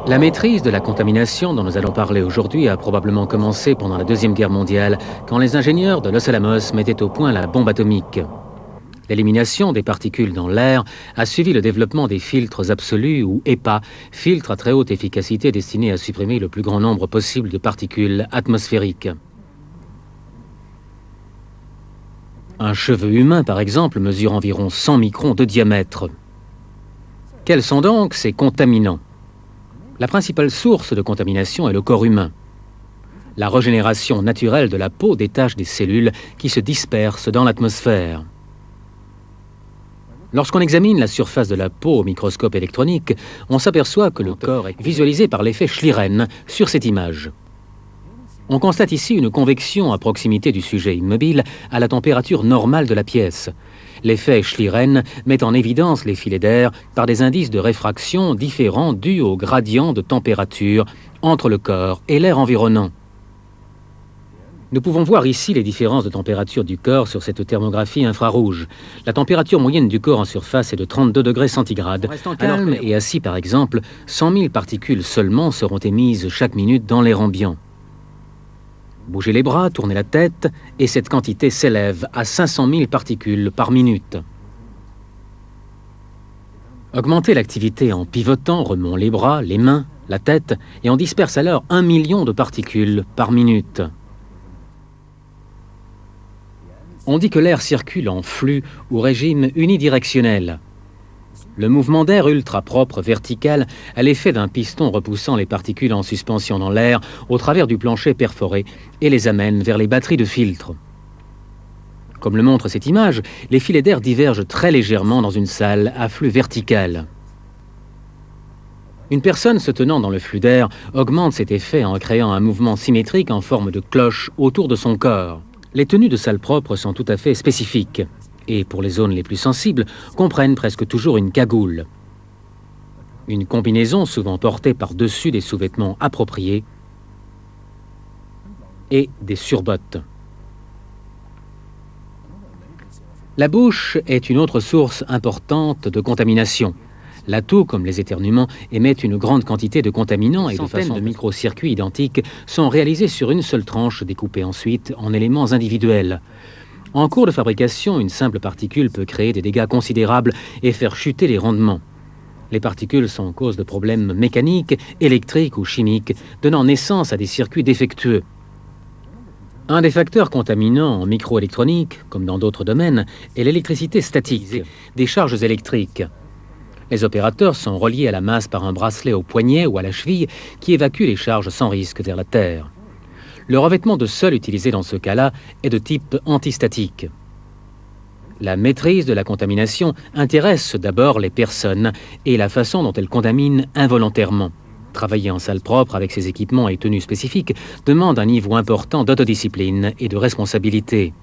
La maîtrise de la contamination dont nous allons parler aujourd'hui a probablement commencé pendant la Deuxième Guerre mondiale, quand les ingénieurs de Los Alamos mettaient au point la bombe atomique. L'élimination des particules dans l'air a suivi le développement des filtres absolus ou EPA, filtres à très haute efficacité destinés à supprimer le plus grand nombre possible de particules atmosphériques. Un cheveu humain, par exemple, mesure environ 100 microns de diamètre. Quels sont donc ces contaminants ? La principale source de contamination est le corps humain. La régénération naturelle de la peau détache des cellules qui se dispersent dans l'atmosphère. Lorsqu'on examine la surface de la peau au microscope électronique, on s'aperçoit que le corps est visualisé par l'effet Schlieren sur cette image. On constate ici une convection à proximité du sujet immobile à la température normale de la pièce. L'effet Schlieren met en évidence les filets d'air par des indices de réfraction différents dus au gradient de température entre le corps et l'air environnant. Nous pouvons voir ici les différences de température du corps sur cette thermographie infrarouge. La température moyenne du corps en surface est de 32 degrés centigrades. Restant calme et assis par exemple, 100 000 particules seulement seront émises chaque minute dans l'air ambiant. Bougez les bras, tournez la tête, et cette quantité s'élève à 500 000 particules par minute. Augmentez l'activité en pivotant, remuons les bras, les mains, la tête, et on disperse alors 1 million de particules par minute. On dit que l'air circule en flux ou régime unidirectionnel. Le mouvement d'air ultra-propre vertical a l'effet d'un piston repoussant les particules en suspension dans l'air au travers du plancher perforé et les amène vers les batteries de filtres. Comme le montre cette image, les filets d'air divergent très légèrement dans une salle à flux vertical. Une personne se tenant dans le flux d'air augmente cet effet en créant un mouvement symétrique en forme de cloche autour de son corps. Les tenues de salle propre sont tout à fait spécifiques et, pour les zones les plus sensibles, comprennent presque toujours une cagoule. Une combinaison souvent portée par-dessus des sous-vêtements appropriés et des surbottes. La bouche est une autre source importante de contamination. La toux, comme les éternuements, émet une grande quantité de contaminants et de façon de microcircuits identiques sont réalisés sur une seule tranche, découpée ensuite en éléments individuels. En cours de fabrication, une simple particule peut créer des dégâts considérables et faire chuter les rendements. Les particules sont cause de problèmes mécaniques, électriques ou chimiques, donnant naissance à des circuits défectueux. Un des facteurs contaminants en microélectronique, comme dans d'autres domaines, est l'électricité statique, des charges électriques. Les opérateurs sont reliés à la masse par un bracelet au poignet ou à la cheville qui évacue les charges sans risque vers la terre. Le revêtement de sol utilisé dans ce cas-là est de type antistatique. La maîtrise de la contamination intéresse d'abord les personnes et la façon dont elles contaminent involontairement. Travailler en salle propre avec ces équipements et tenues spécifiques demande un niveau important d'autodiscipline et de responsabilité.